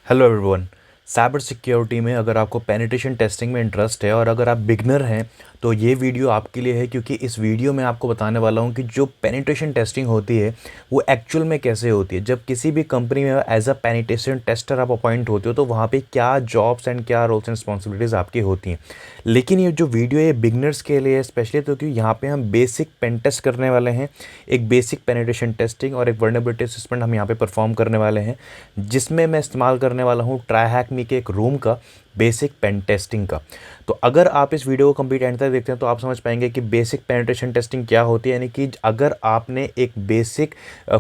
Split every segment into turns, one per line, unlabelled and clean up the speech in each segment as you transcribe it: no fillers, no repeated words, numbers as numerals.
Hello everyone. Cyber security में अगर आपको पेनिट्रेशन टेस्टिंग में इंटरेस्ट है और अगर आप बिगनर हैं तो ये वीडियो आपके लिए है, क्योंकि इस वीडियो में आपको बताने वाला हूँ कि जो पेनिट्रेशन टेस्टिंग होती है वो एक्चुअल में कैसे होती है। जब किसी भी कंपनी में एज अ पेनिट्रेशन टेस्टर आप अपॉइंट होते हो तो वहाँ पे क्या जॉब्स एंड क्या रोल्स एंड रिस्पॉन्सिबिलिटीज़ आपकी होती हैं। लेकिन ये जो वीडियो है बिगनर्स के लिए स्पेशली, तो क्योंकि यहाँ पे हम बेसिक पेन टेस्ट करने वाले हैं। एक बेसिक पेनिट्रेशन टेस्टिंग और एक वर्नेबिलिटी असेसमेंट हम यहाँ पे परफॉर्म करने वाले हैं, जिसमें मैं इस्तेमाल करने वाला हूँ ट्राईहैक के एक रूम का बेसिक पेन टेस्टिंग का। तो अगर आप इस वीडियो को कंप्लीट एंड तक देखते हैं तो आप समझ पाएंगे कि बेसिक पेनिट्रेशन टेस्टिंग क्या होती है। यानी कि अगर आपने एक बेसिक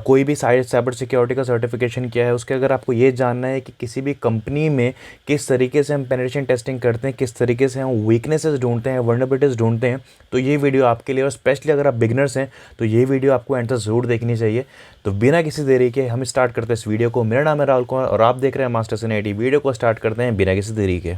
कोई भी साइबर सिक्योरिटी का सर्टिफिकेशन किया है, उसके अगर आपको ये जानना है कि किसी भी कंपनी में किस तरीके से हम पेनिट्रेशन टेस्टिंग करते हैं, किस तरीके से हम वीकनेसेस ढूंढते हैं, वल्नरेबिलिटीज़ ढूंढते हैं, तो ये वीडियो आपके लिए। और स्पेशली अगर आप बिगनर्स हैं तो ये वीडियो आपको एंड तक ज़रूर देखनी चाहिए। तो बिना किसी देरी के हम स्टार्ट करते हैं इस वीडियो को। मेरा नाम है राहुल कुमार और आप देख रहे हैं मास्टर्स इन आईटी। वीडियो को स्टार्ट करते हैं बिना किसी देरी के।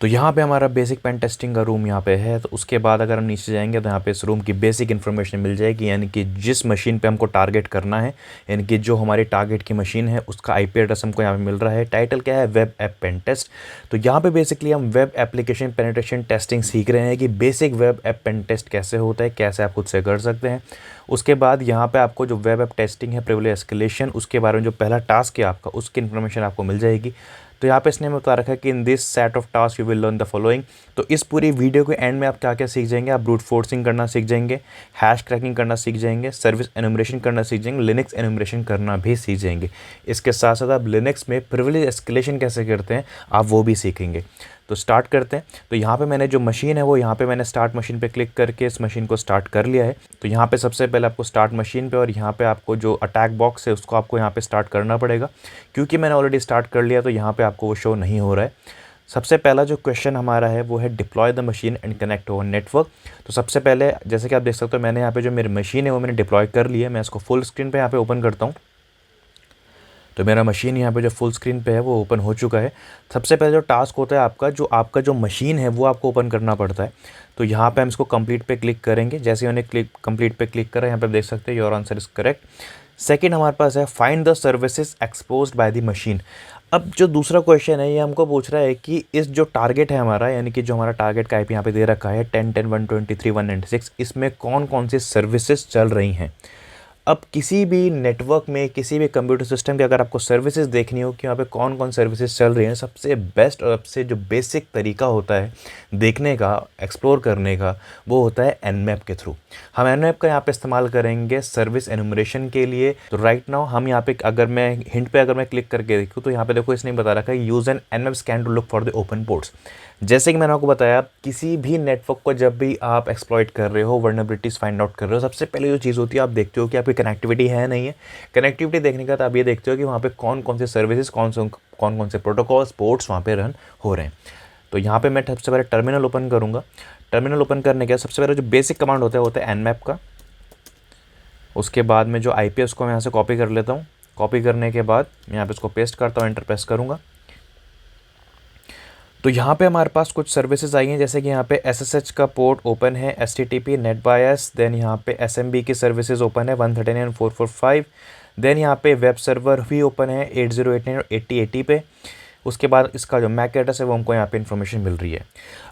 तो यहाँ पे हमारा बेसिक पेन टेस्टिंग का रूम यहाँ पे है। तो उसके बाद अगर हम नीचे जाएंगे तो यहाँ पे इस रूम की बेसिक इन्फॉर्मेशन मिल जाएगी, यानी कि जिस मशीन पे हमको टारगेट करना है, यानी कि जो हमारी टारगेट की मशीन है उसका आईपी एड्रेस हमको यहाँ पे मिल रहा है। टाइटल क्या है? Web app pen test. तो यहाँ पे बेसिकली हम वेब एप्लीकेशन पेनिट्रेशन टेस्टिंग सीख रहे हैं कि basic web app pen test कैसे होता है, कैसे आप खुद से कर सकते हैं। उसके बाद यहाँ पे आपको जो वेब ऐप टेस्टिंग है, प्रिविलेज एस्केलेशन, उसके बारे में जो पहला टास्क है आपका, उसकी इन्फॉर्मेशन आपको मिल जाएगी। तो यहाँ पे इसने बता रखा है कि in this set of task you will learn the following. तो इस पूरी वीडियो के एंड में आप क्या क्या सीख जाएंगे? आप ब्रूट फोर्सिंग करना सीख जाएंगे, हैश क्रैकिंग करना सीख जाएंगे, सर्विस एनुमरेशन करना सीख जाएंगे, लिनक्स एनुमरेशन करना भी सीख जाएंगे। इसके साथ साथ आप लिनक्स में प्रिविलेज एस्केलेशन कैसे करते हैं आप वो भी सीखेंगे। तो स्टार्ट करते हैं। तो यहाँ पे मैंने जो मशीन है वो यहाँ पे मैंने स्टार्ट मशीन पे क्लिक करके इस मशीन को स्टार्ट कर लिया है। तो यहाँ पे सबसे पहले आपको स्टार्ट मशीन पे और यहाँ पे आपको जो अटैक बॉक्स है उसको आपको यहाँ पे स्टार्ट करना पड़ेगा। क्योंकि मैंने ऑलरेडी स्टार्ट कर लिया तो यहाँ पे आपको वो शो नहीं हो रहा है। सबसे पहला जो क्वेश्चन हमारा है वो है deploy the machine and connect over network. तो सबसे पहले जैसे कि आप देख सकते हो मैंने यहाँ पे जो मेरी मशीन है वो मैंने डिप्लॉय कर लिया है। मैं इसको फुल स्क्रीन पे यहाँ पे ओपन करता हूँ। तो मेरा मशीन यहाँ पे जो फुल स्क्रीन पे है वो ओपन हो चुका है। सबसे पहले जो टास्क होता है आपका जो मशीन है वो आपको ओपन करना पड़ता है। तो यहाँ पे हम इसको कंप्लीट पे क्लिक करेंगे। जैसे ही मैंने कंप्लीट पे क्लिक करा, यहाँ पे देख सकते हैं your answer is correct. Second हमारे पास है find the services exposed by the machine. अब जो दूसरा क्वेश्चन है ये हमको पूछ रहा है कि इस जो टारगेट है हमारा, यानी कि जो हमारा टारगेट का आईपी यहाँ पे दे रखा है 10.10.123.196, इसमें कौन कौन सी सर्विसेज चल रही हैं। अब किसी भी नेटवर्क में, किसी भी कंप्यूटर सिस्टम की अगर आपको सर्विसेज देखनी हो कि वहाँ पे कौन कौन सर्विसेज चल रही हैं, सबसे बेस्ट और सबसे जो बेसिक तरीका होता है देखने का, एक्सप्लोर करने का, वो होता है एनमैप के थ्रू। हम एनमैप का यहाँ पे इस्तेमाल करेंगे सर्विस एनुमरेशन के लिए। तो राइट नाउ हम यहाँ पे अगर मैं हिंट पे अगर मैं क्लिक करके देखूँ तो यहाँ पे देखो इसने बता रखा है use an Nmap scan to look for the open ports. जैसे कि मैंने आपको बताया, किसी भी नेटवर्क को जब भी आप एक्सप्लॉइट कर रहे हो, वर्नरेबिलिटीज़ फाइंड आउट कर रहे हो, सबसे पहले जो चीज़ होती है आप देखते हो कि आपकी कनेक्टिविटी है नहीं है। कनेक्टिविटी देखने का तो आप ये देखते हो कि वहाँ पे कौन कौन से सर्विसेज, कौन कौन से प्रोटोकॉल्स, पोर्ट्स वहाँ पे रन हो रहे हैं। तो यहाँ पे मैं सबसे पहले टर्मिनल ओपन करूँगा। टर्मिनल ओपन करने के सबसे पहले जो बेसिक कमांड होता है वो होता है एनमैप का। उसके बाद में जो आईपी है उसको मैं यहाँ से कॉपी कर लेता हूँ। कॉपी करने के बाद मैं यहाँ पे इसको पेस्ट करता हूँ, एंटर प्रेस करूँगा। तो यहाँ पे हमारे पास कुछ सर्विसेज आई हैं, जैसे कि यहाँ पे SSH का पोर्ट ओपन है, HTTP NetBIOS, देन यहाँ पे SMB की सर्विसेज ओपन है 139.445, देन यहाँ पे वेब सर्वर भी ओपन है 8089 और 8080 पे। उसके बाद इसका जो मैक एड्रेस है वो हमको यहाँ पे इन्फॉर्मेशन मिल रही है।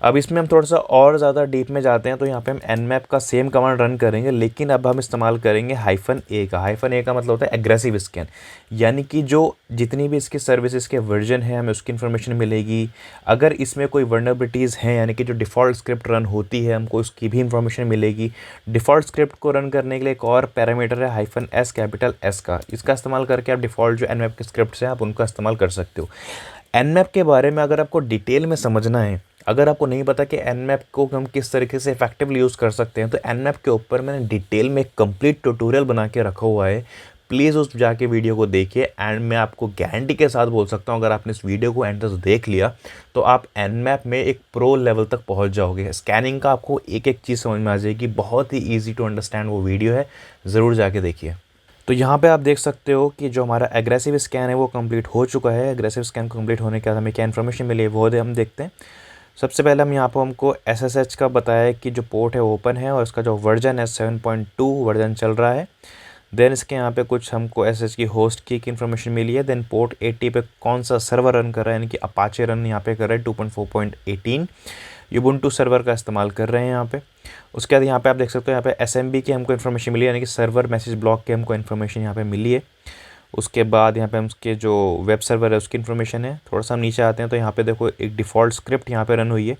अब इसमें हम थोड़ा सा और ज़्यादा डीप में जाते हैं। तो यहाँ पे हम nmap का सेम कमांड रन करेंगे, लेकिन अब हम इस्तेमाल करेंगे -a का। -a का मतलब होता है एग्रेसिव स्कैन, यानी कि जो जितनी भी इसकी सर्विसेज के वर्जन है हमें उसकी इन्फॉर्मेशन मिलेगी। अगर इसमें कोई वर्नरेबिलिटीज़ हैं, यानी कि जो डिफ़ॉल्ट स्क्रिप्ट रन होती है हमको उसकी भी इन्फॉर्मेशन मिलेगी। डिफ़ॉल्ट स्क्रिप्ट को रन करने के लिए एक और पैरामीटर है -s कैपिटल S का। इसका इस्तेमाल करके आप डिफ़ॉल्ट जो nmap के स्क्रिप्ट्स हैं आप उनका इस्तेमाल कर सकते हो। एनमैप के बारे में अगर आपको डिटेल में समझना है, अगर आपको नहीं पता कि एनमैप को हम किस तरीके से इफेक्टिवली यूज़ कर सकते हैं, तो एनमैप के ऊपर मैंने डिटेल में कंप्लीट ट्यूटोरियल बना के रखा हुआ है। प्लीज़ उस जाके वीडियो को देखिए। एंड मैं आपको गारंटी के साथ बोल सकता हूँ, अगर आपने इस वीडियो को एंड तक देख लिया तो आप एनमैप में एक प्रो लेवल तक पहुँच जाओगे। स्कैनिंग का आपको एक एक चीज़ समझ में आ जाएगी। बहुत ही ईजी टू अंडरस्टैंड वो वीडियो है, ज़रूर जाके देखिए। तो यहाँ पे आप देख सकते हो कि जो हमारा एग्रेसिव स्कैन है वो कंप्लीट हो चुका है। एग्रेसिव स्कैन कंप्लीट होने के बाद हमें क्या इन्फॉर्मेशन मिली है वो हम देखते हैं। सबसे पहले हम यहाँ पर हमको SSH का बताया है कि जो पोर्ट है वो ओपन है और इसका जो वर्जन है 7.2 वर्जन चल रहा है। देन इसके यहाँ पे कुछ हमको एसएस की होस्ट की इन्फॉर्मेशन मिली है। देन पोर्ट 80 पे कौन सा सर्वर रन कर रहा है, यानी कि अपाचे रन यहाँ पे कर रहा है 2.4.18 यूबुंटू सर्वर का इस्तेमाल कर रहे हैं यहाँ पे। उसके बाद यहाँ पे आप देख सकते हो यहाँ पे एसएमबी की हमको इन्फॉर्मेशन मिली है, यानी कि सर्वर मैसेज ब्लॉक की हमको इन्फॉर्मेशन यहाँ पे मिली है। उसके बाद यहाँ पे हम उसके जो वेब सर्वर है उसकी इन्फॉर्मेशन है। थोड़ा सा हम नीचे आते हैं तो यहाँ पे देखो एक डिफ़ॉल्ट स्क्रिप्ट यहाँ पे रन हुई है।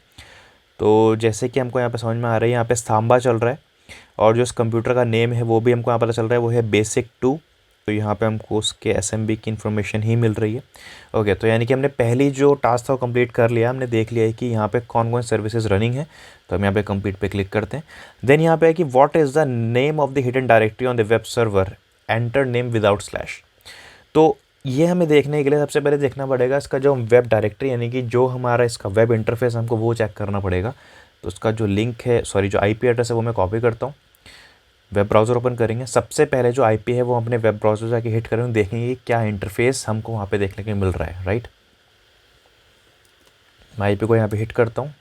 तो जैसे कि हमको यहाँ पे समझ में आ रहा है, यहाँ पे स्तंभा चल रहा है और जो इस कंप्यूटर का नेम है वो भी हमको यहाँ पता चल रहा है, वो है बेसिक 2। तो यहाँ पे हमको उसके एसएमबी की इन्फॉर्मेशन ही मिल रही है। ओके, तो यानी कि हमने पहली जो टास्क था वो कंप्लीट कर लिया। हमने देख लिया है कि यहाँ पे कौन कौन सर्विसेज रनिंग है। तो हम यहाँ पे कंप्लीट पे क्लिक करते हैं। देन यहाँ पे है कि what is the name of the hidden directory on the web server, enter name without slash. तो ये हमें देखने के लिए सबसे पहले देखना पड़ेगा इसका जो वेब डायरेक्टरी, यानी कि जो हमारा इसका वेब इंटरफेस हमको वो चेक करना पड़ेगा। तो उसका जो लिंक है, सॉरी जो आईपी एड्रेस है वो मैं कॉपी करता हूँ। वेब ब्राउज़र ओपन करेंगे, सबसे पहले जो आईपी है वो अपने वेब ब्राउज़र जाके हिट करेंगे, देखेंगे कि क्या इंटरफेस हमको वहाँ पे देखने को मिल रहा है। राइट, मैं आईपी को यहाँ पे हिट करता हूँ।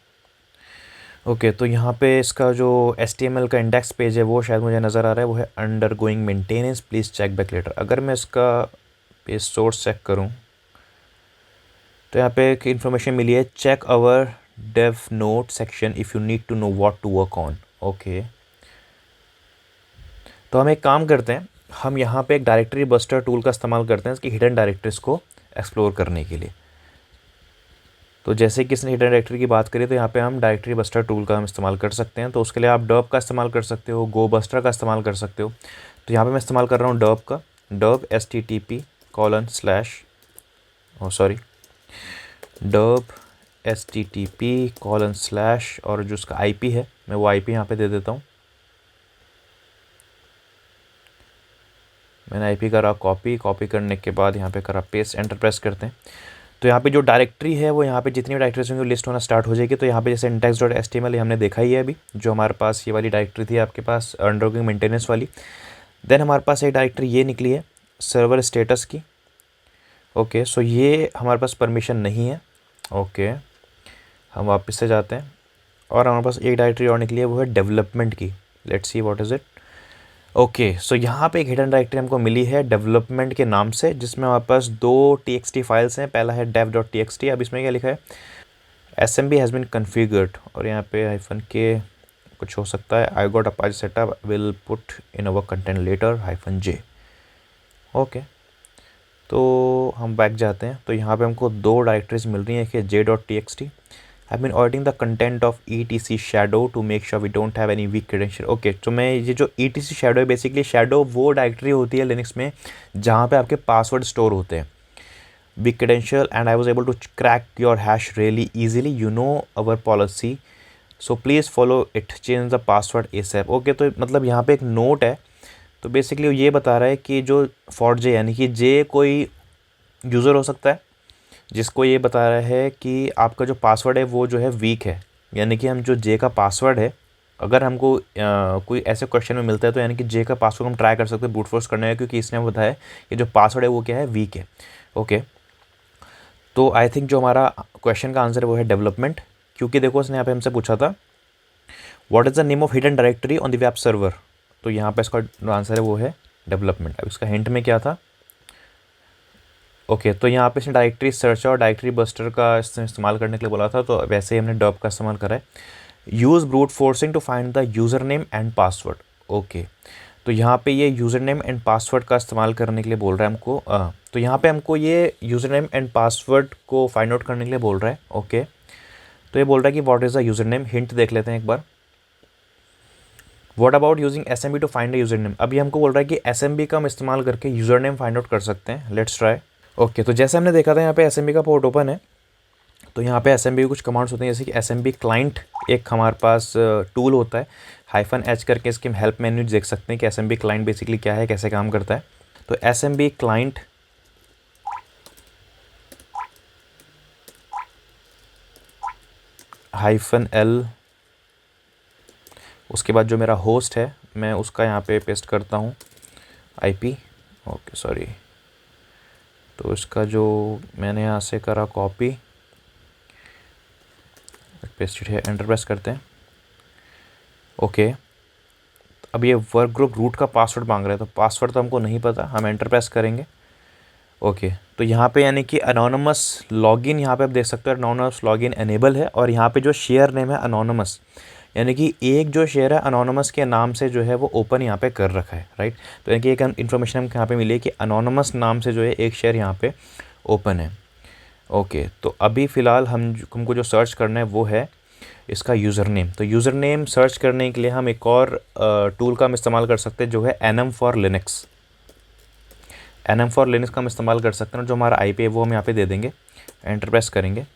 ओके, तो यहाँ पे इसका जो HTML का इंडेक्स पेज है वो शायद मुझे नज़र आ रहा है, वो है undergoing maintenance, please check back later. अगर मैं इसका पेज सोर्स चेक करूँ तो यहाँ पे एक इन्फॉर्मेशन मिली है, check our dev note section if you need to know what to work on. Okay, तो हम एक काम करते हैं, हम यहाँ पे एक डायरेक्टरी बस्टर टूल का इस्तेमाल करते हैं इसकी हिडन डायरेक्टरीज को एक्सप्लोर करने के लिए। तो जैसे कि इसने हिडन डायरेक्टरी की बात करी तो यहाँ पे हम डायरेक्टरी बस्टर टूल का हम इस्तेमाल कर सकते हैं। तो उसके लिए आप डर्ब का इस्तेमाल कर सकते हो, गो बस्टर का इस्तेमाल कर सकते हो। तो यहाँ पे मैं इस्तेमाल कर रहा हूँ डर्ब का, डर्ब http:// और जो उसका आईपी है मैं वो आईपी यहाँ पे दे देता हूँ। मैंने आईपी करा कॉपी करने के बाद यहाँ पे करा पेस्ट, एंटर प्रेस करते हैं। तो यहाँ पे जो डायरेक्टरी है वो यहाँ पे जितनी भी डायरेक्टरीज होंगी लिस्ट होना स्टार्ट हो जाएगी। तो यहाँ पे जैसे index.html हमने देखा ही है अभी, जो हमारे पास ये वाली डायरेक्टरी थी आपके पास अंडरगोइंग मेंटेनेंस वाली। देन हमारे पास एक डायरेक्टरी ये निकली है सर्वर स्टेटस की। ओके, सो ये हमारे पास परमिशन नहीं है। ओके, हम वापस से जाते हैं और हमारे पास एक डायरेक्टरी और निकली है, वो है डेवलपमेंट की। Let's see what is it. Okay, so यहाँ पे एक हिडन डायरेक्टरी हमको मिली है डेवलपमेंट के नाम से, जिसमें हमारे पास 2 txt फाइल्स हैं। पहला है dev.txt, अब इसमें क्या लिखा है, SMB हैज़ बीन कन्फिगर्ड, और यहाँ पे -k कुछ हो सकता है, I got Apache setup will put in our content later -j। Okay, तो हम बैक जाते हैं। तो यहाँ पे हमको 2 डायरेक्टरीज मिल रही हैं, एक है j.txt, I've been auditing the content of etc shadow to make sure we don't have any weak credential। Okay, तो मैं ये जो etc shadow है, बेसिकली shadow वो डायरेक्टरी होती है लिनक्स में जहाँ पे आपके पासवर्ड स्टोर होते हैं। weak credential and I was able to crack your hash really easily, you know our policy, so please follow it, change the password ASAP। Okay, तो मतलब यहाँ पे एक नोट है। तो बेसिकली ये बता रहा है कि जो फॉर जे, यानी कि जे कोई यूज़र हो सकता है जिसको ये बता रहा है कि आपका जो पासवर्ड है वो जो है वीक है। यानी कि हम जो जे का पासवर्ड है, अगर हमको कोई ऐसे क्वेश्चन में मिलता है तो यानी कि जे का पासवर्ड हम ट्राई कर सकते हैं ब्रूट फोर्स करने का, क्योंकि इसने बताया कि जो पासवर्ड है वो क्या है, वीक है। ओके, तो आई थिंक जो हमारा क्वेश्चन का आंसर है वो है डेवलपमेंट, क्योंकि देखो उसने यहाँ पे हमसे पूछा था what is the name of hidden directory on the web server. तो यहाँ पे इसका जो आंसर है वो है डेवलपमेंट। अब इसका हिंट में क्या था, ओके, तो यहाँ पे इसने डायरेक्टरी सर्च और डायरेक्टरी बस्टर का इस्तेमाल करने के लिए बोला था, तो वैसे ही हमने डॉप का इस्तेमाल करा है। Use brute forcing to find the user name and password. Okay, तो यहाँ पे ये यूज़र नेम एंड पासवर्ड का इस्तेमाल करने के लिए बोल रहा है हमको। तो यहाँ पे हमको ये यूज़र नेम एंड पासवर्ड को फाइंड आउट करने के लिए बोल रहा है। ओके, तो ये बोल रहा है कि what is the user name. Hint देख लेते हैं एक बार, what about using SMB to find the user name. अभी हमको बोल रहा है कि SMB का हम इस्तेमाल करके यूज़र नेम फाइंड आउट कर सकते हैं। Let's try. ओके, तो जैसे हमने देखा था यहाँ पे SMB का पोर्ट ओपन है। तो यहाँ पे SMB की कुछ कमांड्स होती हैं, जैसे कि SMB क्लाइंट एक हमारे पास टूल होता है, -h करके इसके हम हेल्प मेन्यू देख सकते हैं कि SMB क्लाइंट बेसिकली क्या है, कैसे काम करता है। तो SMB क्लाइंट -l, उसके बाद जो मेरा होस्ट है मैं उसका यहाँ पे पेस्ट करता हूँ IP। ओके, सॉरी, तो इसका जो मैंने यहाँ से करा कॉपी, पेस्टेड है, एंटर प्रेस करते हैं। ओके, अब ये वर्क ग्रुप रूट का पासवर्ड मांग रहा है, तो पासवर्ड तो हमको नहीं पता, हम एंटर प्रेस करेंगे। ओके, तो यहाँ पे यानी कि अनोनमस लॉगिन, यहाँ पे आप देख सकते हो अनोनमस लॉगिन एनेबल है, और यहाँ पे जो शेयर नेम है अनोनमस, यानी कि एक जो शेयर है अनोनमस के नाम से जो है वो ओपन यहाँ पे कर रखा है, राइट। तो यानी कि एक इन्फॉर्मेशन हमको यहाँ पे मिली है कि अनोनमस नाम से जो है एक शेयर यहाँ पे ओपन है। ओके, तो अभी फ़िलहाल हमको जो सर्च करना है वो है इसका यूज़र नेम। तो यूज़र नेम सर्च करने के लिए हम एक और टूल का हम इस्तेमाल कर सकते हैं, जो है annum for Linux. Annum for Linux का हम इस्तेमाल कर सकते हैं, जो हमारा आईपी है वो हम यहाँ पे दे देंगे, एंटर प्रेस करेंगे।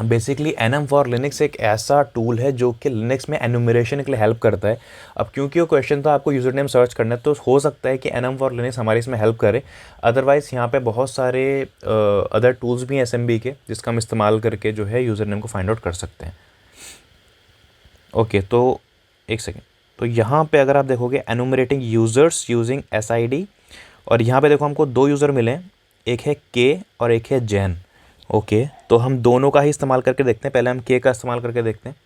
बेसिकली एनम फॉर लिनक्स एक ऐसा टूल है जो कि लिनक्स में एनुमरेशन के लिए हेल्प करता है। अब क्योंकि वो क्वेश्चन था आपको यूज़र नेम सर्च करना है, तो हो सकता है कि एनम फॉर लिनक्स हमारे इसमें हेल्प करे। अदरवाइज़ यहाँ पे बहुत सारे अदर टूल्स भी हैं एसएमबी के, जिसका हम इस्तेमाल करके जो है यूज़र नेम को फाइंड आउट कर सकते हैं। ओके, तो एक सेकेंड, तो यहाँ पे अगर आप देखोगे एनुमरेटिंग यूज़र्स यूजिंग एसआईडी, और यहाँ पे देखो हमको दो यूज़र मिले हैं, एक है के और एक है जैन। ओके, तो हम दोनों का ही इस्तेमाल करके देखते हैं। पहले हम के का इस्तेमाल करके देखते हैं।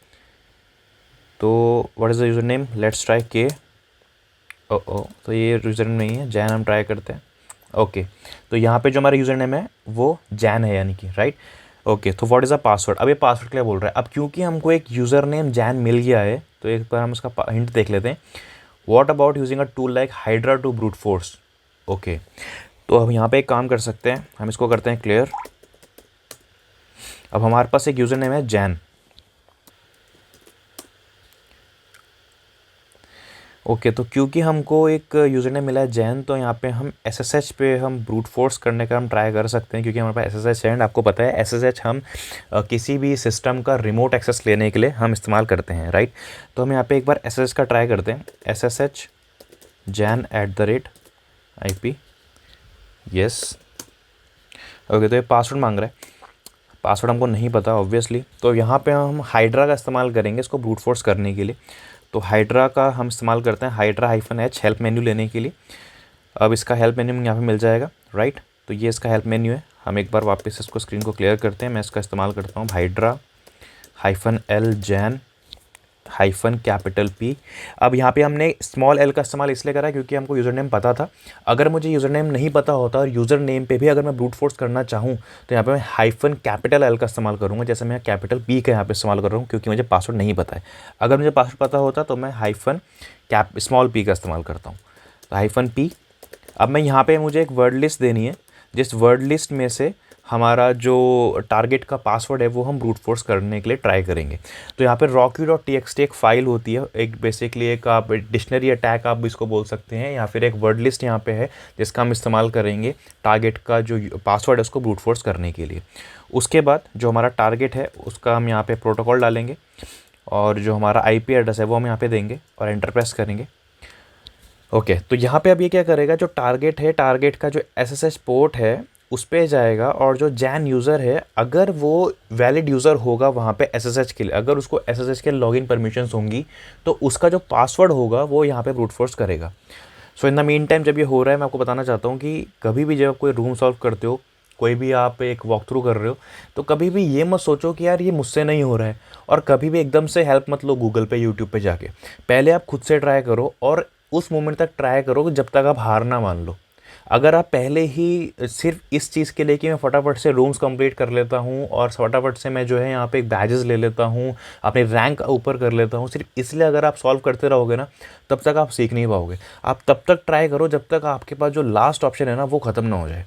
तो what is the user name, let's try के। ओ, तो ये यूज़र नेम नहीं है, जैन हम ट्राई करते हैं। ओके, तो यहाँ पे जो हमारा यूज़र नेम है वो जैन है, यानी कि राइट। ओके, तो व्हाट इज़ द पासवर्ड, अब ये पासवर्ड के लिए बोल रहा है। अब क्योंकि हमको एक यूज़र नेम जैन मिल गया है, तो एक बार हम उसका हिंट देख लेते हैं। What about using a tool like Hydra to brute force. Okay, तो हम यहाँ पे एक काम कर सकते हैं, हम इसको करते हैं क्लियर। अब हमारे पास एक यूज़र नेम है जैन। ओके, तो क्योंकि हमको एक यूज़र नेम मिला है जैन, तो यहाँ पे हम एसएसएच पे हम ब्रूट फोर्स करने का हम ट्राई कर सकते हैं, क्योंकि हमारे पास एसएसएच है। आपको पता है एसएसएच हम किसी भी सिस्टम का रिमोट एक्सेस लेने के लिए हम इस्तेमाल करते हैं, राइट। तो हम यहाँ पे एक बार एसएसएच का ट्राई करते हैं, एसएसएच jan@IP। यस। ओके, तो ये पासवर्ड मांग रहा है, पासवर्ड हमको नहीं पता ऑब्वियसली। तो यहाँ पे हम हाइड्रा का इस्तेमाल करेंगे इसको ब्रूट फोर्स करने के लिए। तो हाइड्रा का हम इस्तेमाल करते हैं, हाइड्रा-h हेल्प मेन्यू लेने के लिए। अब इसका हेल्प मेन्यू यहाँ पे मिल जाएगा, राइट। तो ये इसका हेल्प मेन्यू है। हम एक बार वापस इसको स्क्रीन को क्लियर करते हैं। मैं इसका इस्तेमाल करता हूँ हाइड्रा-l जैन -P। अब यहाँ पे हमने स्मॉल l का इस्तेमाल इसलिए करा क्योंकि हमको यूज़र नेम पता था। अगर मुझे यूज़र नेम नहीं पता होता और यूज़र नेम पे भी अगर मैं ब्रूट फोर्स करना चाहूँ, तो यहाँ पे मैं -L का इस्तेमाल करूँगा, जैसे मैं P का यहाँ पे इस्तेमाल कर रहा हूँ, क्योंकि मुझे पासवर्ड नहीं पता है। अगर मुझे पासवर्ड पता होता तो मैं स्मॉल p का इस्तेमाल करता हूँ, तो -P। अब मैं यहाँ पे मुझे एक वर्ड लिस्ट देनी है, जिस वर्ड लिस्ट में से हमारा जो टारगेट का पासवर्ड है वो हम ब्रूट फोर्स करने के लिए ट्राई करेंगे। तो यहाँ पे rocky.txt एक फ़ाइल होती है, एक बेसिकली एक आप डिक्शनरी अटैक आप इसको बोल सकते हैं, या फिर एक वर्ड लिस्ट यहाँ पे है जिसका हम इस्तेमाल करेंगे टारगेट का जो पासवर्ड है उसको ब्रूट फोर्स करने के लिए। उसके बाद जो हमारा टारगेट है उसका हम यहाँ पे प्रोटोकॉल डालेंगे, और जो हमारा IP एड्रेस है वो हम यहाँ पे देंगे और एंटर प्रेस करेंगे। ओके, तो यहाँ पे अब ये क्या करेगा, जो टारगेट है, टारगेट का जो SSH पोर्ट है उस पे जाएगा, और जो जैन यूज़र है अगर वो वैलिड यूज़र होगा वहाँ पे SSH के लिए, अगर उसको SSH के लॉगिन परमिशंस होंगी, तो उसका जो पासवर्ड होगा वो यहाँ पे ब्रूट फोर्स करेगा। सो इन द मीन टाइम जब ये हो रहा है, मैं आपको बताना चाहता हूँ कि कभी भी जब आप कोई रूम सॉल्व करते हो, कोई भी आप एक वॉक थ्रू कर रहे हो, तो कभी भी ये मत सोचो कि यार ये मुझसे नहीं हो रहा है, और कभी भी एकदम से हेल्प मत लो गूगल पे, यूट्यूब पे जाके। पहले आप खुद से ट्राई करो, और उस मोमेंट तक ट्राई करो जब तक आप हार ना मान लो। अगर आप पहले ही सिर्फ इस चीज़ के लिए कि मैं फटाफट से रूम्स कंप्लीट कर लेता हूँ और फटाफट से मैं जो है यहाँ पे बैजेस ले लेता हूँ, अपने रैंक ऊपर कर लेता हूँ, सिर्फ इसलिए अगर आप सॉल्व करते रहोगे ना, तब तक आप सीख नहीं पाओगे। आप तब तक ट्राई करो जब तक आपके पास जो लास्ट ऑप्शन है ना वो ख़त्म ना हो जाए।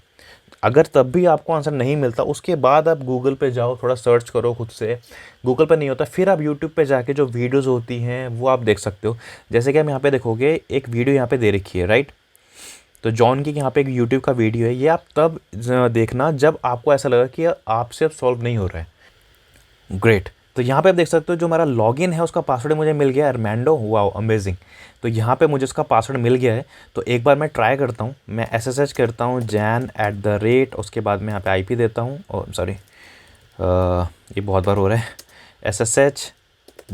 अगर तब भी आपको आंसर नहीं मिलता, उसके बाद आप गूगल पे जाओ, थोड़ा सर्च करो खुद से। गूगल पे नहीं होता, फिर आप यूट्यूब पे जाके जो वीडियोज़ होती हैं वो आप देख सकते हो। जैसे कि हम यहाँ पे देखोगे, एक वीडियो यहाँ पे दे रखी है, राइट। तो जॉन की यहाँ पे एक यूट्यूब का वीडियो है, ये आप तब देखना जब आपको ऐसा लगा कि आपसे अब सॉल्व नहीं हो रहा है। ग्रेट, तो यहाँ पे आप देख सकते हो जो हमारा लॉगिन है उसका पासवर्ड मुझे मिल गया, अरमैंडो। Wow, amazing. तो यहाँ पे मुझे उसका पासवर्ड मिल गया है। तो एक बार मैं ट्राई करता हूँ, मैं SSH करता हूँ jan@, उसके बाद मैं यहाँ पे IP देता हूँ। और सॉरी, ये बहुत बार हो रहा है। SSH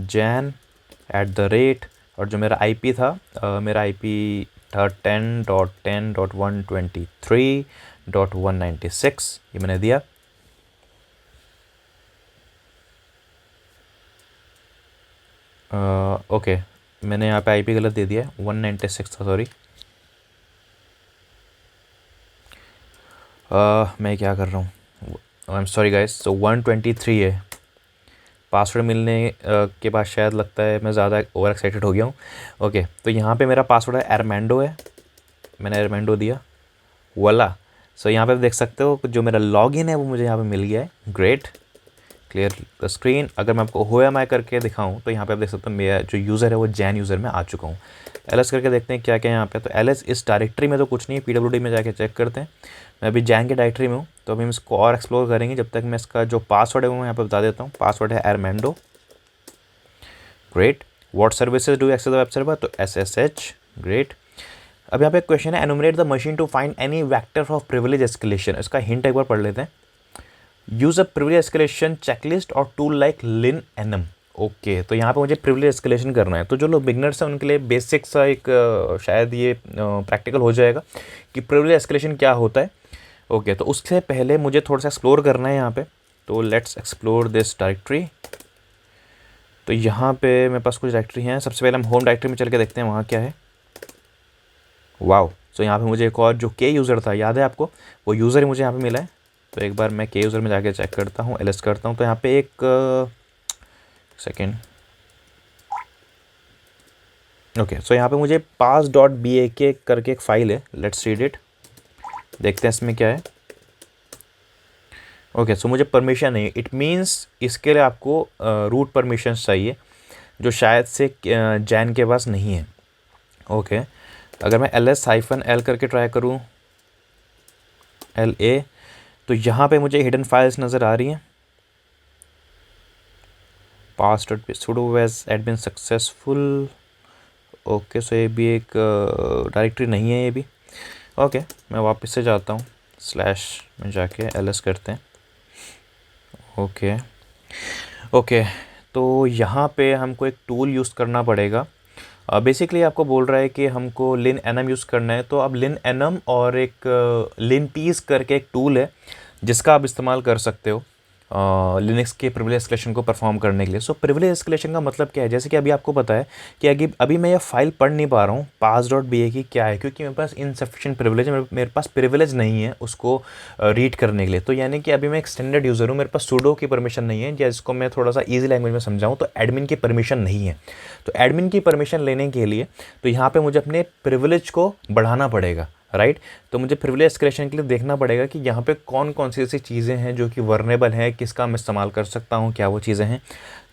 jan@, और जो मेरा IP था, मेरा IP था 10.10.123.196, ये मैंने दिया। ओके, मैंने यहाँ पे आईपी गलत दे दिया है, 196 था, सॉरी। मैं क्या कर रहा हूँ, आई एम सॉरी गाइस। तो 123 है पासवर्ड मिलने के बाद, शायद लगता है मैं ज़्यादा ओवर एक्साइटेड हो गया हूँ। ओके, तो यहाँ पे मेरा पासवर्ड है एरमेंडो है, मैंने एरमेंडो दिया वाला। सो यहाँ पे आप देख सकते हो जो मेरा लॉगिन है वो मुझे यहाँ पे मिल गया है। Great, clear the screen. अगर मैं आपको whoami करके दिखाऊं तो यहाँ पे आप देख सकते हो मेरा जो यूज़र है वो जैन यूज़र में आ चुका हूँ। ls करके देखते हैं क्या क्या यहाँ पे। तो ls इस डायरेक्टरी में तो कुछ नहीं है, pwd में जाके चेक करते हैं। मैं अभी जैन की डायरेक्टरी में हूँ, तो अभी हम इसको और एक्सप्लोर करेंगे। जब तक मैं इसका जो पासवर्ड है वो मैं यहाँ पर बता देता हूँ। पासवर्ड है एरमेंडो। Great. What services do access the web server, तो SSH। ग्रेट। अब यहाँ पे क्वेश्चन है enumerate the machine to find any vector of privilege escalation. इसका हिंट एक बार पढ़ लेते हैं। Use a privilege escalation checklist और टूल लाइक linenum। ओके, तो यहाँ पे मुझे प्रिविलेज एस्केलेशन करना है। तो जो लोग बिगनर्स हैं उनके लिए बेसिक सा एक शायद ये प्रैक्टिकल हो जाएगा कि प्रिविलेज एस्केलेशन क्या होता है। ओके, तो उससे पहले मुझे थोड़ा सा एक्सप्लोर करना है यहाँ पे। तो लेट्स एक्सप्लोर दिस डायरेक्टरी। तो यहाँ पे मेरे पास कुछ डायरेक्टरी हैं। सबसे पहले हम होम डायरेक्टरी में चल के देखते हैं वहाँ क्या है। वाओ, तो यहाँ पे मुझे एक और जो के यूज़र था, याद है आपको, वो यूज़र ही मुझे यहाँ पे मिला है। तो एक बार मैं के यूज़र में जाके चेक करता हूँ, ls करता हूँ। तो यहाँ पे एक सेकेंड। ओके, सो यहाँ पे मुझे pass.bak करके एक फ़ाइल है। लेट्स रीड इट, देखते हैं इसमें क्या है। ओके, सो मुझे परमिशन नहीं, इट मीन्स इसके लिए आपको रूट परमिशन चाहिए, जो शायद से जैन के पास नहीं है। ओके, अगर मैं ls-l करके ट्राई करूँ, LA, तो यहाँ पे मुझे हिडन फाइल्स नज़र आ रही हैं। pass.sudo as admin successful. Okay, so ये भी एक डायरेक्टरी नहीं है ये भी। ओके, मैं वापस से जाता हूँ, स्लैश में जाके ls करते हैं। ओके ओके, तो यहाँ पे हमको एक टूल यूज़ करना पड़ेगा। बेसिकली आपको बोल रहा है कि हमको linenum यूज़ करना है। तो अब linenum और एक linpeas करके एक टूल है जिसका आप इस्तेमाल कर सकते हो लिनक्स के प्रिविलेज एस्केलेशन को परफॉर्म करने के लिए। सो प्रिविलेज एस्केलेशन का मतलब क्या है, जैसे कि अभी आपको पता है कि अभी मैं ये फाइल पढ़ नहीं पा रहा हूँ pass.bak क्या है, क्योंकि मेरे पास इनसफिशिएंट प्रिविलेज है, मेरे पास प्रिविलेज नहीं है उसको रीड करने के लिए। तो यानी कि अभी मैं एक स्टैंडर्ड यूज़र हूँ, मेरे पास सूडो की परमिशन नहीं है, या इसको मैं थोड़ा सा ईजी लैंग्वेज में समझाऊँ तो एडमिन की परमिशन नहीं है। तो एडमिन की परमिशन लेने के लिए तो यहाँ पर मुझे अपने प्रिविलेज को बढ़ाना पड़ेगा, राइट। तो मुझे प्रिविलेज एस्केलेशन के लिए देखना पड़ेगा कि यहाँ पे कौन कौन सी ऐसी चीज़ें हैं जो कि वर्नेबल हैं, किसका मैं इस्तेमाल कर सकता हूँ, क्या वो चीज़ें हैं।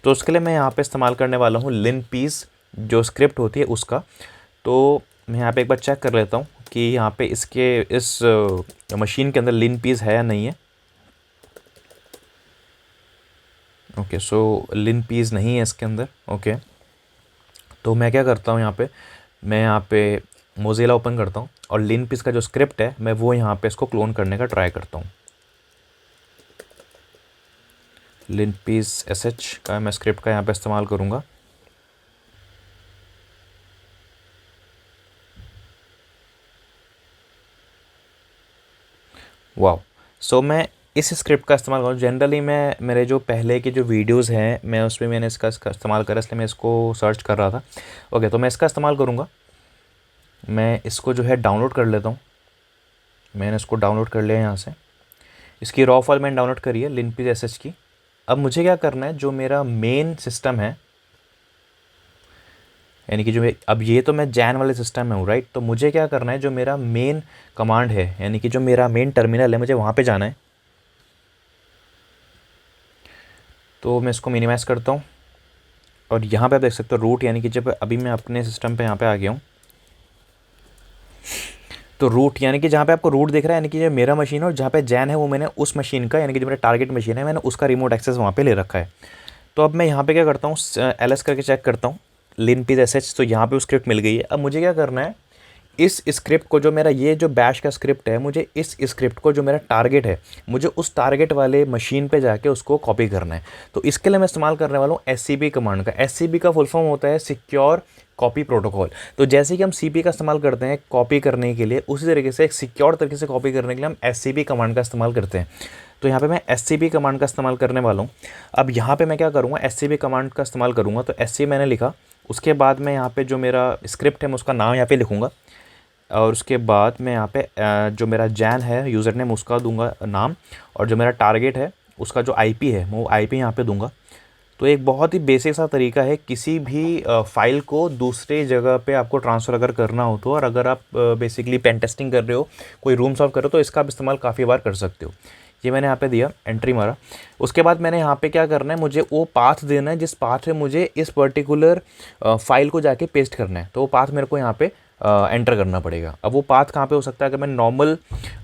तो उसके लिए मैं यहाँ पे इस्तेमाल करने वाला हूँ linpeas, जो स्क्रिप्ट होती है उसका। तो मैं यहाँ पे एक बार चेक कर लेता हूँ कि यहाँ पे इसके इस मशीन के अंदर linpeas है या नहीं है। ओके, सो linpeas नहीं है इसके अंदर। ओके, तो मैं क्या करता हूँ, मैं यहाँ पे मोज़िला ओपन करता हूँ और linpeas का जो स्क्रिप्ट है मैं वो यहाँ पे इसको क्लोन करने का ट्राई करता हूँ। linpeas sh का मैं स्क्रिप्ट का यहाँ पे इस्तेमाल करूँगा। वाह, सो मैं इस स्क्रिप्ट का इस्तेमाल करूँ। जनरली मैं मेरे जो पहले के जो वीडियोस हैं मैं उसमें मैंने इसका इस्तेमाल करा, इसलिए मैं इसको सर्च कर रहा था। ओके, तो मैं इसका इस्तेमाल करूँगा। मैं इसको जो है डाउनलोड कर लेता हूँ। मैंने इसको डाउनलोड कर लिया यहाँ से, इसकी रॉ फाइल मैंने डाउनलोड करी है linpeas sh की। अब मुझे क्या करना है, जो मेरा मेन सिस्टम है, यानी कि अब ये तो मैं जैन वाले सिस्टम में हूँ, राइट। तो मुझे क्या करना है, जो मेरा मेन कमांड है, यानी कि जो मेरा मेन टर्मिनल है, मुझे वहाँ पे जाना है। तो मैं इसको मिनिमाइज़ करता हूँ और यहाँ पे आप देख सकते हो रूट, यानी कि जब अभी मैं अपने सिस्टम पे यहाँ पे आ गया हूँ। तो रूट यानी कि जहाँ पे आपको रूट दिख रहा है, यानी कि जो मेरा मशीन है, और जहाँ पे जैन है वो मैंने उस मशीन का, यानी कि जो मेरा टारगेट मशीन है मैंने उसका रिमोट एक्सेस वहाँ पे ले रखा है। तो अब मैं यहाँ पे क्या करता हूँ, ls करके चेक करता हूँ linpeas sh। तो यहाँ पे वो स्क्रिप्ट मिल गई है। अब मुझे क्या करना है, इस स्क्रिप्ट को, जो मेरा ये जो बैश का स्क्रिप्ट है, मुझे इस स्क्रिप्ट को, जो मेरा टारगेट है, मुझे उस टारगेट वाले मशीन पे जाके उसको कॉपी करना है। तो इसके लिए मैं इस्तेमाल करने वाला हूँ scp कमांड का। scp का फुल फॉर्म होता है सिक्योर कॉपी प्रोटोकॉल। तो जैसे कि हम cp का इस्तेमाल करते हैं कॉपी करने के लिए, उसी तरीके से एक सिक्योर तरीके से कॉपी करने के लिए हम scp कमांड का इस्तेमाल करते हैं। तो यहाँ पे मैं scp कमांड का इस्तेमाल करने वाला हूँ। अब यहाँ पे मैं क्या करूँगा, scp कमांड का इस्तेमाल करूँगा। तो scp मैंने लिखा, उसके बाद मैं यहाँ पे जो मेरा स्क्रिप्ट है मैं उसका नाम यहाँ पे लिखूँगा, और उसके बाद मैं यहाँ पे जो मेरा जैन है यूज़र नेम उसका दूंगा नाम, और जो मेरा टारगेट है उसका जो आईपी है मैं वो आईपी यहाँ पे दूंगा। तो एक बहुत ही बेसिक सा तरीका है किसी भी फाइल को दूसरे जगह पे आपको ट्रांसफ़र अगर करना हो तो, और अगर आप बेसिकली पेन टेस्टिंग कर रहे हो, कोई रूम सॉल्व कर रहे हो, तो इसका आप इस्तेमाल काफ़ी बार कर सकते हो। ये मैंने यहाँ पे दिया, एंट्री मारा। उसके बाद मैंने यहाँ पे क्या करना है, मुझे वो पाथ देना है जिस पाथ में मुझे इस पर्टिकुलर फाइल को जाके पेस्ट करना है। तो वो पाथ मेरे को यहाँ पे एंटर करना पड़ेगा। अब वो पाथ कहाँ पे हो सकता है, अगर मैं नॉर्मल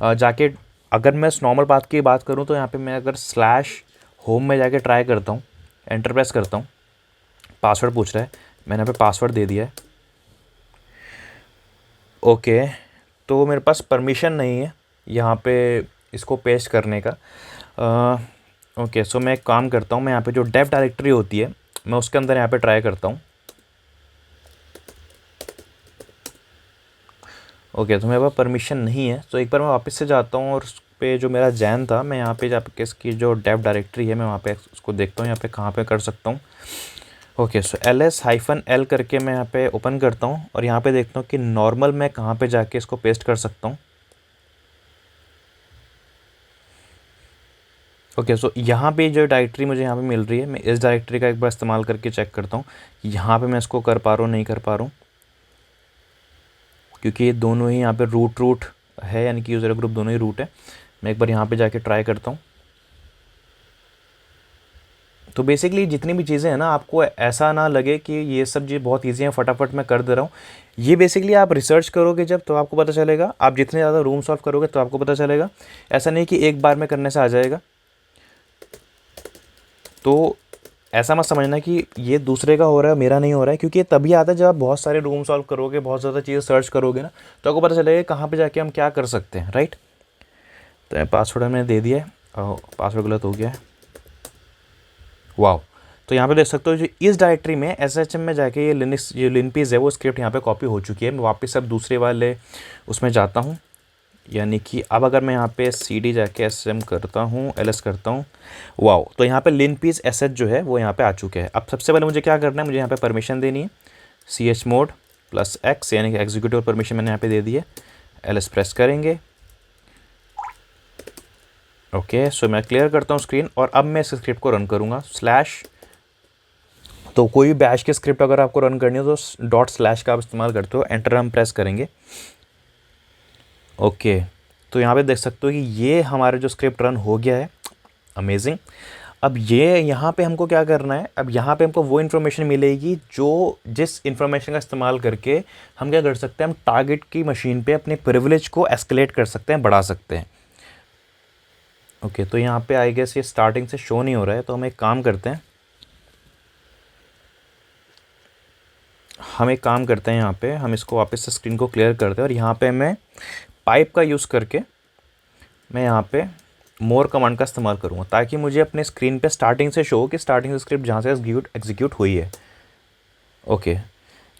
जाके अगर मैं नॉर्मल पाथ की बात करूँ तो यहाँ पे मैं अगर स्लैश होम में जाके ट्राई करता हूँ, एंटर प्रेस करता हूँ, पासवर्ड पूछ रहा है, मैंने यहाँ पे पासवर्ड दे दिया है। ओके, तो मेरे पास परमिशन नहीं है यहाँ पे इसको पेस्ट करने का। ओके, सो मैं एक काम करता हूँ, मैं यहाँ पे जो डेव डायरेक्टरी होती है मैं उसके अंदर यहाँ पे ट्राई करता हूँ। ओके, तो मेरे पास परमिशन नहीं है, तो एक बार मैं वापस से जाता हूँ और उस पे जो मेरा जैन था मैं यहाँ पे जाके इसकी जो डेव डायरेक्टरी है मैं वहाँ पे उसको देखता हूँ यहाँ पे कहाँ पे कर सकता हूँ। ओके, सो ls-l करके मैं यहाँ पे ओपन करता हूँ और यहाँ पे देखता हूँ कि नॉर्मल मैं कहाँ पे जाके इसको पेस्ट कर सकता हूँ। ओके, सो यहाँ पे जो डायरेक्टरी मुझे यहाँ पे मिल रही है, मैं इस डायरेक्टरी का एक बार इस्तेमाल करके चेक करता हूँ कि यहाँ पे मैं इसको कर पा रहा हूँ नहीं कर पा रहा हूँ, क्योंकि ये दोनों ही यहाँ पे रूट है, यानी कि यूज़र ग्रुप दोनों ही रूट है। मैं एक बार यहाँ पे जाके ट्राई करता हूँ। तो बेसिकली जितनी भी चीज़ें हैं ना, आपको ऐसा ना लगे कि ये सब चीज़ बहुत ईजी है, फटाफट मैं कर दे रहा हूँ। ये बेसिकली आप रिसर्च करोगे जब तो आपको पता चलेगा, आप जितने ज़्यादा रूम सॉल्व करोगे तो आपको पता चलेगा। ऐसा नहीं कि एक बार में करने से आ जाएगा। तो ऐसा मत समझना कि ये दूसरे का हो रहा है मेरा नहीं हो रहा है, क्योंकि ये तभी आता है जब आप बहुत सारे रूम सॉल्व करोगे, बहुत ज़्यादा चीज़ें सर्च करोगे ना, तो आपको पता चलेगा कहाँ पे जाके हम क्या कर सकते हैं, राइट। तो पासवर्ड मैंने दे दिया है, पासवर्ड गलत हो गया है, वाह। तो यहाँ पे देख सकते हो जो इस डायरेक्टरी में SHM में जाके ये लिनक्स जो लिनपीस है वो स्क्रिप्ट यहाँ पे कॉपी हो चुकी है। मैं वापस अब दूसरे वाले उसमें जाता हूँ, यानी कि अब अगर मैं यहाँ पे CD जाके SHM करता हूँ, LS करता हूँ, वाह। तो यहाँ पे लिनपीस SH जो है वो यहाँ पे आ चुके हैं। अब सबसे पहले मुझे क्या करना है, मुझे यहाँ पे परमिशन देनी है, chmod +X यानी कि एग्जीक्यूटिव परमिशन मैंने यहाँ पे दे दी है। LS प्रेस करेंगे। ओके, सो मैं क्लियर करता हूँ स्क्रीन और अब मैं इस स्क्रिप्ट को रन करूँगा स्लैश। तो कोई भी बैश की स्क्रिप्ट अगर आपको रन करनी हो तो ./ का आप इस्तेमाल करते हो। एंटर हम प्रेस करेंगे। ओके, तो यहाँ पे देख सकते हो कि ये हमारा जो स्क्रिप्ट रन हो गया है, अमेजिंग। अब ये यहाँ पे हमको क्या करना है, अब यहाँ पे हमको वो इन्फॉर्मेशन मिलेगी जो जिस इन्फॉर्मेशन का इस्तेमाल करके हम क्या कर सकते हैं, हम टारगेट की मशीन पे अपने प्रिविलेज को एस्केलेट कर सकते हैं, बढ़ा सकते हैं। ओके, तो यहाँ पे आई गेस ये स्टार्टिंग से शो नहीं हो रहा है, तो हम एक काम करते हैं, यहाँ पे हम इसको वापस से स्क्रीन को क्लियर करते हैं और यहाँ पे मैं पाइप का यूज़ करके मैं यहाँ पे मोर कमांड का इस्तेमाल करूँगा, ताकि मुझे अपने स्क्रीन पे स्टार्टिंग से शो हो कि स्टार्टिंग से स्क्रिप्ट जहाँ से एग्जीक्यूट हुई है। ओके,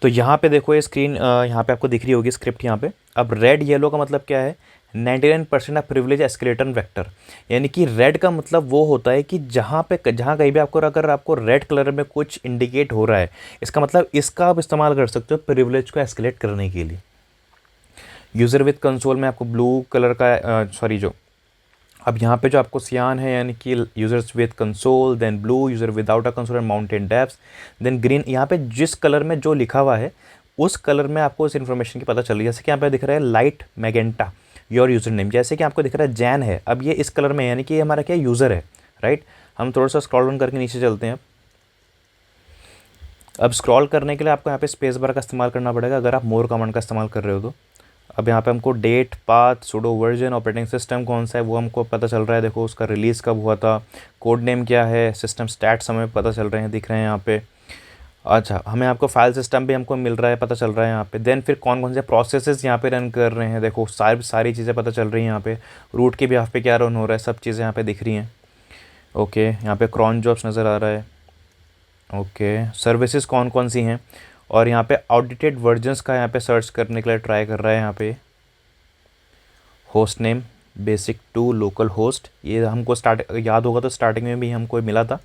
तो यहाँ पे देखो ये स्क्रीन यहाँ पे आपको दिख रही होगी स्क्रिप्ट यहाँ पे। अब रेड येलो का मतलब क्या है, 99% ऑफ प्रिविलेज एस्केलेटर वेक्टर, यानी कि रेड का मतलब वो होता है कि जहाँ कहीं भी आपको अगर आपको रेड कलर में कुछ इंडिकेट हो रहा है, इसका मतलब इसका आप इस्तेमाल कर सकते हो प्रिविलेज को एस्केलेट करने के लिए। यूज़र विद कंसोल में आपको ब्लू कलर का सॉरी जो अब यहाँ पे जो आपको सियान है, यानी कि users with console, then blue user without a console and mountain deps, then green. यहाँ पे जिस कलर में जो लिखा हुआ है उस कलर में आपको इस इन्फॉर्मेशन की पता चल रही है। जैसे कि यहाँ पे दिख रहा है light magenta your user name, जैसे कि आपको दिख रहा है जैन है, अब ये इस कलर में है, यानी कि ये हमारा क्या यूज़र है, राइट। हम थोड़ा सा स्क्रॉल डाउन करके नीचे चलते हैं। अब स्क्रॉल करने के लिए आपको यहाँ पे स्पेस बार का इस्तेमाल करना पड़ेगा अगर आप मोर कमांड का इस्तेमाल कर रहे हो तो। अब यहाँ पे हमको date, path, sudo version, operating system कौन सा है वो हमको पता चल रहा है। देखो उसका रिलीज़ कब हुआ था, कोड नेम क्या है, सिस्टम स्टैट्स हमें पता चल रहे हैं, दिख रहे हैं यहाँ पे। अच्छा, हमें आपको फाइल सिस्टम भी हमको मिल रहा है, पता चल रहा है यहाँ पे। देन फिर कौन कौन से प्रोसेसेस यहाँ पे रन कर रहे हैं, देखो सारी चीज़ें पता चल रही हैं यहाँ पे। रूट के बिहाफ पे क्या रन हो रहा है, सब चीज़ें यहाँ पे दिख रही हैं। ओके, यहाँ पे क्रॉन जॉब्स नज़र आ रहा है। ओके, सर्विसेज कौन कौन सी हैं, और यहाँ पे आउटडेटेड वर्जन्स का यहाँ पे सर्च करने के लिए ट्राई कर रहा है। यहाँ पे host name basic to local host, ये हमको याद होगा तो स्टार्टिंग में भी हमको मिला था।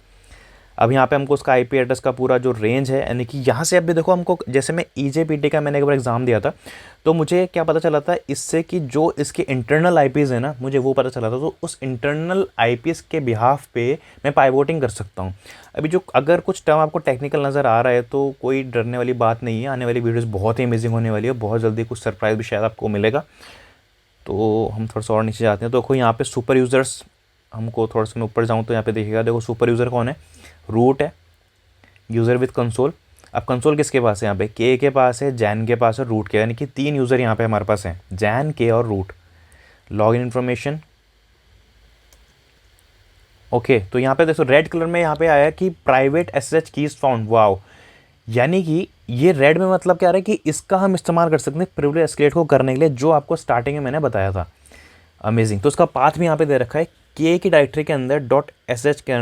अब यहाँ पे हमको उसका आईपी एड्रेस का पूरा जो रेंज है, यानी कि यहाँ से अभी देखो हमको, जैसे मैं ईजेपीटी का मैंने एक बार एग्ज़ाम दिया था, तो मुझे क्या पता चला था इससे कि जो इसके इंटरनल आईपीज़ है ना, मुझे वो पता चला था। तो उस इंटरनल आईपीज़ के बिहाफ पे मैं पाइवोटिंग कर सकता हूँ। अभी जो अगर कुछ टर्म आपको टेक्निकल नज़र आ रहा है तो कोई डरने वाली बात नहीं है, आने वाली वीडियोज़ बहुत ही अमेजिंग होने वाली है, बहुत जल्दी कुछ सरप्राइज भी शायद आपको मिलेगा। तो हम थोड़ा सा और नीचे जाते हैं, तो देखो यहाँ पे सुपर यूज़र्स, हमको थोड़ा सा मैं ऊपर जाऊँ तो यहाँ पे देखिएगा, देखो सुपर यूज़र कौन है, रूट है, यूज़र विद कंसोल। अब कंसोल किसके पास है, यहाँ पे के पास है, जैन के पास है, रूट के, यानी कि 3 यूज़र यहाँ पे हमारे पास हैं, जैन, के और रूट। Login information, okay. तो यहाँ पे देखो रेड कलर में यहाँ पे आया कि private SSH keys found, wow. यानी कि ये रेड में मतलब क्या रहा है कि इसका हम इस्तेमाल कर सकते हैं प्रिविलेज एस्केलेट को करने के लिए, जो आपको स्टार्टिंग में मैंने बताया था। अमेजिंग। तो उसका पाथ भी यहाँ पे दे रखा है, के की डायरेक्टरी के अंदर डॉट एस एच के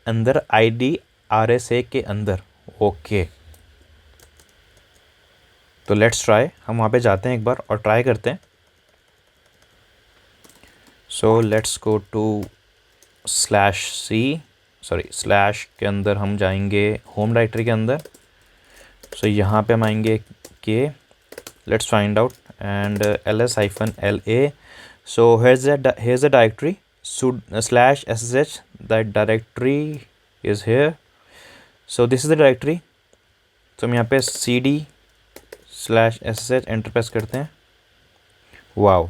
अंदर ID RSA के अंदर, ओके। तो लेट्स ट्राई, हम वहाँ पे जाते हैं एक बार और ट्राई करते हैं। So let's go to /c, sorry slash के अंदर हम जाएंगे होम डायरेक्टरी के अंदर। सो यहाँ पे हम आएंगे के, let's find out, and ls-la. So here's the directory /ssh, that directory is here. So this is the directory. तो हम यहाँ पे cd/ssh एंटर प्रेस करते हैं। वाओ,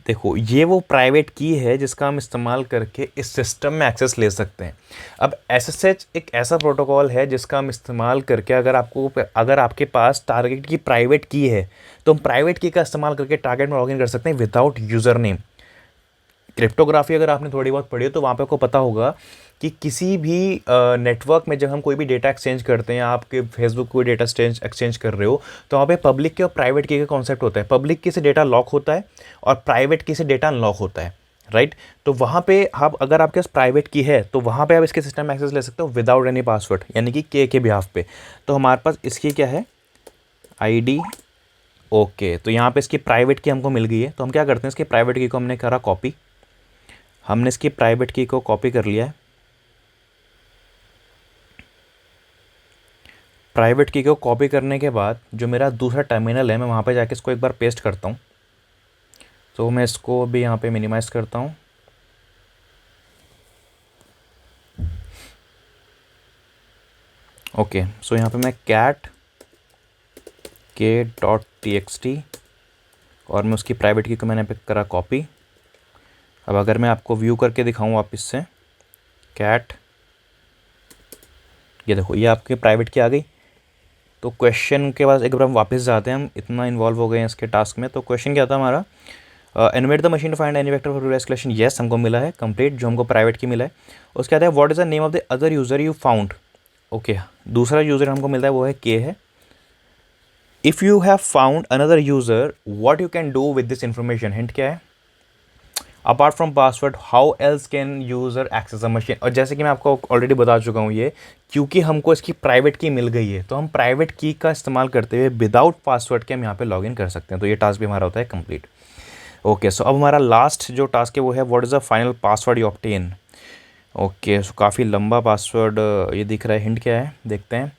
देखो ये वो प्राइवेट की है जिसका हम इस्तेमाल करके इस सिस्टम में एक्सेस ले सकते हैं। अब SSH एक ऐसा प्रोटोकॉल है जिसका हम इस्तेमाल करके, अगर आपके पास टारगेट की प्राइवेट की है तो हम प्राइवेट की का इस्तेमाल करके टारगेट में लॉगिन कर सकते हैं विदाउट यूज़र नेम। क्रिप्टोग्राफी अगर आपने थोड़ी बहुत पढ़ी हो तो वहाँ पे आपको पता होगा कि किसी भी नेटवर्क में जब हम कोई भी डेटा एक्सचेंज करते हैं, आपके फेसबुक कोई डेटा एक्सचेंज कर रहे हो, तो वहाँ पे पब्लिक की और प्राइवेट की का कॉन्सेप्ट होता है। पब्लिक की से डेटा लॉक होता है और प्राइवेट की से डेटा अनलॉक होता है, राइट। तो वहाँ पे आप, अगर आपके पास प्राइवेट की है तो वहाँ पे आप इसके सिस्टम में एक्सेस ले सकते हो विदाउट एनी पासवर्ड, यानी कि के बिहाफ पे। तो हमारे पास इसकी क्या है, ID, ओके। तो यहाँ पे इसकी प्राइवेट की हमको मिल गई है। तो हम क्या करते हैं, इसकी प्राइवेट की को हमने करा कॉपी, हमने इसकी प्राइवेट की को कॉपी कर लिया है। प्राइवेट की को कॉपी करने के बाद जो मेरा दूसरा टर्मिनल है, मैं वहाँ पे जाके इसको एक बार पेस्ट करता हूँ। तो मैं इसको भी यहाँ पे मिनिमाइज़ करता हूँ। ओके, सो यहाँ पे मैं cat k.txt और मैं उसकी प्राइवेट की को मैंने पे करा कॉपी। अब अगर मैं आपको व्यू करके दिखाऊँ वापस से, कैट, ये देखो ये आपके प्राइवेट की आ गई। तो क्वेश्चन के बाद एक बार हम वापस जाते हैं, हम इतना इन्वॉल्व हो गए हैं इसके टास्क में। तो क्वेश्चन क्या था हमारा, animate the machine to find any vector for escalation, yes हमको मिला है कंप्लीट, जो हमको प्राइवेट की मिला है। उसके बाद है what is the name of the other user you found, okay. दूसरा यूज़र हमको मिलता है वो है के है। If you have found another user what you can do with this information, hint क्या है, apart from password how else can user access the machine. और जैसे कि मैं आपको ऑलरेडी बता चुका हूँ, ये क्योंकि हमको इसकी प्राइवेट की मिल गई है तो हम प्राइवेट की का इस्तेमाल करते हुए विदाउट पासवर्ड के हम यहाँ पे लॉगिन कर सकते हैं। तो ये टास्क भी हमारा होता है कंप्लीट। ओके, सो अब हमारा लास्ट जो टास्क है वो है what is the final password you obtain. Okay, so काफ़ी लंबा पासवर्ड ये दिख रहा है, हिंट क्या है देखते हैं।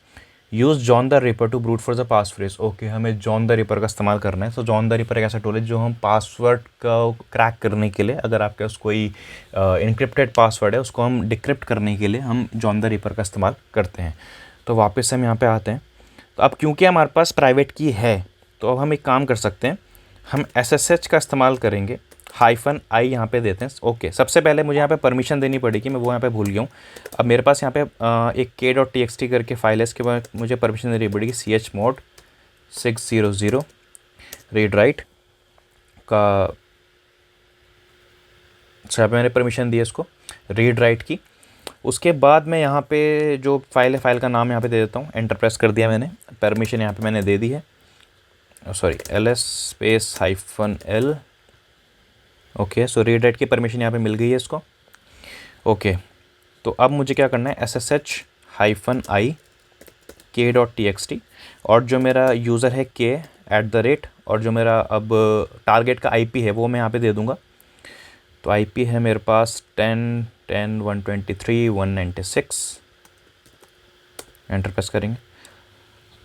Use John the Ripper to brute for the pass phrase, okay हमें जॉन द रिपर का इस्तेमाल करना है। तो जॉन द रिपर एक ऐसा टूल है जो हम पासवर्ड का क्रैक करने के लिए, अगर आपके पास कोई इनक्रिप्टेड पासवर्ड है उसको हम डिक्रिप्ट करने के लिए हम जॉन द रिपर का इस्तेमाल करते हैं। तो वापस हम यहाँ पे आते हैं। तो अब क्योंकि हमारे पास प्राइवेट की है तो अब हम एक काम कर सकते हैं, हम SSH का इस्तेमाल करेंगे, -i यहाँ पे देते हैं। ओके, सबसे पहले मुझे यहाँ पे परमिशन देनी पड़ेगी, मैं वो यहाँ पे भूल गया हूँ। अब मेरे पास यहाँ पे एक k.txt करके फाइल है, इसके बाद मुझे परमिशन देनी पड़ेगी chmod 600 रीड राइट का। अच्छा, मैंने परमिशन दी है इसको रीड राइट की। उसके बाद मैं यहाँ पे जो फाइल है, फाइल का नाम यहाँ पे दे देता हूँ, एंटर प्रेस कर दिया मैंने, परमिशन यहाँ पे मैंने दे दी है, sorry ls-l। Okay, so read write की परमिशन यहाँ पे मिल गई है इसको। ओके, तो अब मुझे क्या करना है, SSH-i k.txt और जो मेरा यूज़र है k@ और जो मेरा अब टारगेट का IP है वो मैं यहाँ पे दे दूँगा। तो IP है मेरे पास 10.10.123.196, एंटर प्रेस करेंगे।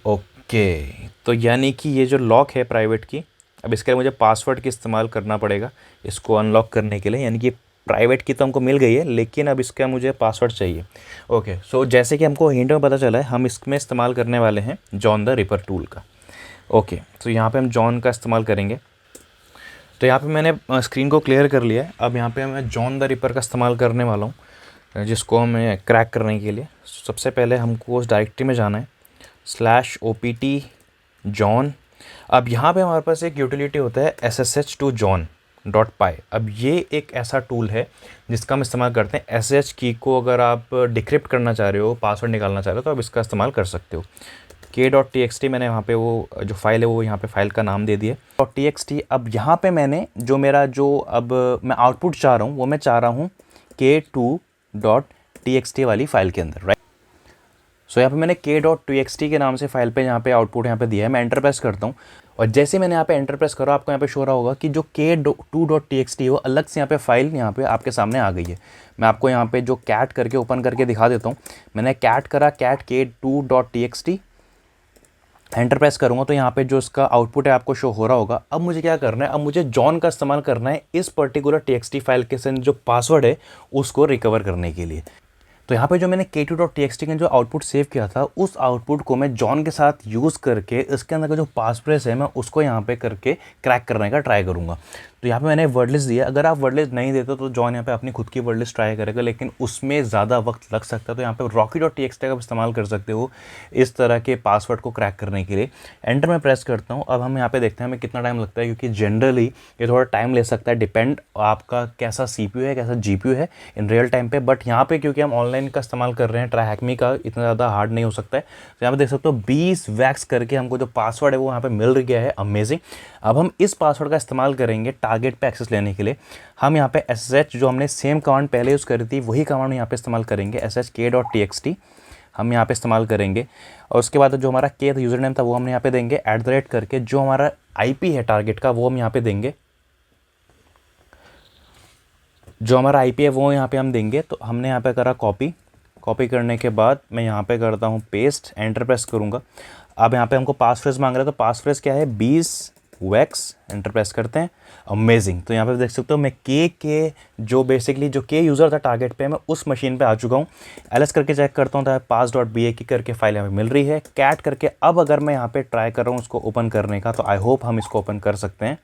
ओके, तो यानी कि ये जो लॉक है प्राइवेट की, अब इसके लिए मुझे पासवर्ड की इस्तेमाल करना पड़ेगा इसको अनलॉक करने के लिए। यानी कि प्राइवेट की तो हमको मिल गई है, लेकिन अब इसका मुझे पासवर्ड चाहिए। ओके, सो जैसे कि हमको हिंट में पता चला है, हम इसमें इस्तेमाल करने वाले हैं जॉन द रिपर टूल का। ओके, तो यहाँ पे हम जॉन का इस्तेमाल करेंगे। तो यहाँ पे मैंने स्क्रीन को क्लियर कर लिया है। अब यहाँ पे मैं जॉन द रिपर का इस्तेमाल करने वाला हूँ, जिसको हमें क्रैक करने के लिए सबसे पहले हमको उस डायरेक्टरी में जाना है, /opt जॉन। अब यहाँ पे हमारे पास एक यूटिलिटी होता है ssh2john.py। अब ये एक ऐसा टूल है जिसका हम इस्तेमाल करते हैं SSH की को अगर आप डिक्रिप्ट करना चाह रहे हो, पासवर्ड निकालना चाह रहे हो, तो आप इसका इस्तेमाल कर सकते हो। k.txt मैंने यहाँ पे वो जो फाइल है वो यहाँ पे फाइल का नाम दे दिया .txt। अब यहाँ पे मैंने जो मेरा जो अब मैं आउटपुट चाह रहा हूँ वो मैं चाह रहा हूँ k2.txt वाली फाइल के अंदर, राइट। सो यहाँ पे मैंने k.txt के नाम से फाइल पे यहाँ पे आउटपुट यहाँ पे दिया है। मैं एंटर प्रेस करता हूँ और जैसे मैंने यहाँ पे एंटर प्रेस करा, आपको यहाँ पे शो रहा होगा कि जो k2.txt है वो अलग से यहाँ पे फाइल यहाँ पे आपके सामने आ गई है। मैं आपको यहाँ पे जो कैट करके ओपन करके दिखा देता हूँ। मैंने कैट करा, कैट k2.txt, एंटर प्रेस करूँगा तो यहाँ पे जो इसका आउटपुट है आपको शो हो रहा होगा। अब मुझे क्या करना है, अब मुझे जॉन का इस्तेमाल करना है इस पर्टिकुलर txt फाइल के साथ जो पासवर्ड है उसको रिकवर करने के लिए। तो यहाँ पे जो मैंने k2.txt का जो आउटपुट सेव किया था, उस आउटपुट को मैं जॉन के साथ यूज़ करके इसके अंदर का जो पासवर्ड है मैं उसको यहाँ पे करके क्रैक करने का ट्राई करूँगा। तो यहाँ पे मैंने वर्ड लिस्ट दिया। अगर आप वर्ड लिस्ट नहीं देते तो जॉन यहाँ पे अपनी खुद की वर्ड लिस्ट ट्राई करेगा, लेकिन उसमें ज़्यादा वक्त लग सकता है। तो यहाँ पे rocky.txt का इस्तेमाल कर सकते हो इस तरह के पासवर्ड को क्रैक करने के लिए। एंटर में प्रेस करता हूँ। अब हम यहाँ पे देखते हैं हमें कितना टाइम लगता है, क्योंकि जनरली ये थोड़ा टाइम ले सकता है, डिपेंड आपका कैसा CPU है, कैसा GPU है इन रियल टाइम पे। बट यहाँ पे क्योंकि हम ऑनलाइन का इस्तेमाल कर रहे हैं, ट्राईहैकमी का, इतना ज़्यादा हार्ड नहीं हो सकता है। तो यहाँ पे देख सकते हो 20 वैक्स करके हमको जो पासवर्ड है वो यहाँ पे मिल गया है। अमेजिंग। अब हम इस पासवर्ड का इस्तेमाल करेंगे टारगेट पे एक्सेस लेने के लिए। हम यहाँ पे SSH जो हमने सेम कमांड पहले यूज़ करी थी वही कमांड यहाँ पे इस्तेमाल करेंगे, sshk.txt हम यहाँ पे इस्तेमाल करेंगे। और उसके बाद जो हमारा k यूज़र नेम था वो हमने यहाँ पे देंगे, @ करके जो हमारा IP है टारगेट का वो हम यहाँ पे देंगे, जो हमारा IP है वो यहाँ पे हम देंगे। तो हमने यहाँ पे करा कॉपी करने के बाद मैं यहाँ पे करता हूँ पेस्ट, एंटर प्रेस करूँगा। अब यहाँ पे हमको पासफ्रेज मांग रहा है, तो पासफ्रेज क्या है 20 वैक्स, एंटर प्रेस करते हैं। अमेजिंग। तो यहाँ पे देख सकते हो मैं के जो बेसिकली जो के यूज़र था टारगेट पे, मैं उस मशीन पे आ चुका हूँ। ls करके चेक करता हूँ तो pass.bak करके फाइल यहाँ पे मिल रही है। कैट करके अब अगर मैं यहाँ पे ट्राई कर रहा हूँ उसको ओपन करने का, तो आई होप हम इसको ओपन कर सकते हैं,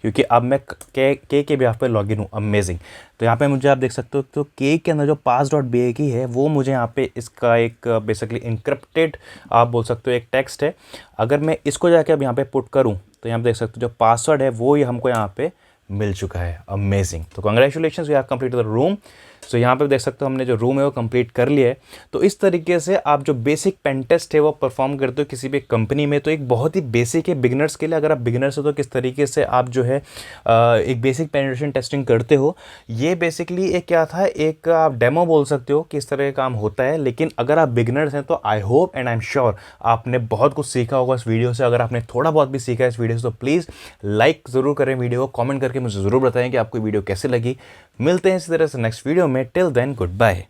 क्योंकि अब मैं के भी यहाँ पे लॉगिन हूँ। अमेजिंग। तो यहाँ पे मुझे आप देख सकते हो तो के अंदर जो pass.bak है वो मुझे यहाँ पे इसका एक बेसिकली इंक्रिप्टेड आप बोल सकते हो एक टेक्स्ट है। अगर मैं इसको जाके अब यहाँ पे पुट करूँ तो यहाँ पे देख सकते हो जो पासवर्ड है वो ही हमको यहाँ पे मिल चुका है। अमेजिंग। तो congratulation, we have completed the room. So यहाँ पे देख सकते हो हमने जो रूम है वो कंप्लीट कर लिया है। तो इस तरीके से आप जो बेसिक पेन टेस्ट है वो परफॉर्म करते हो किसी भी कंपनी में, तो एक बहुत ही बेसिक है बिगिनर्स के लिए। अगर आप बिगिनर्स हो तो किस तरीके से आप जो है एक बेसिक पेनिट्रेशन टेस्टिंग करते हो, ये बेसिकली एक क्या था, एक आप डेमो बोल सकते हो किस तरह का काम होता है। लेकिन अगर आप बिगिनर्स हैं तो I hope and I am sure आपने बहुत कुछ सीखा होगा इस वीडियो से। अगर आपने थोड़ा बहुत भी सीखा है इस वीडियो से तो प्लीज़ लाइक ज़रूर करें वीडियो को, कमेंट करके मुझे ज़रूर बताएं कि आपको वीडियो कैसे लगी। मिलते हैं इसी तरह से नेक्स्ट वीडियो में। Till then good bye.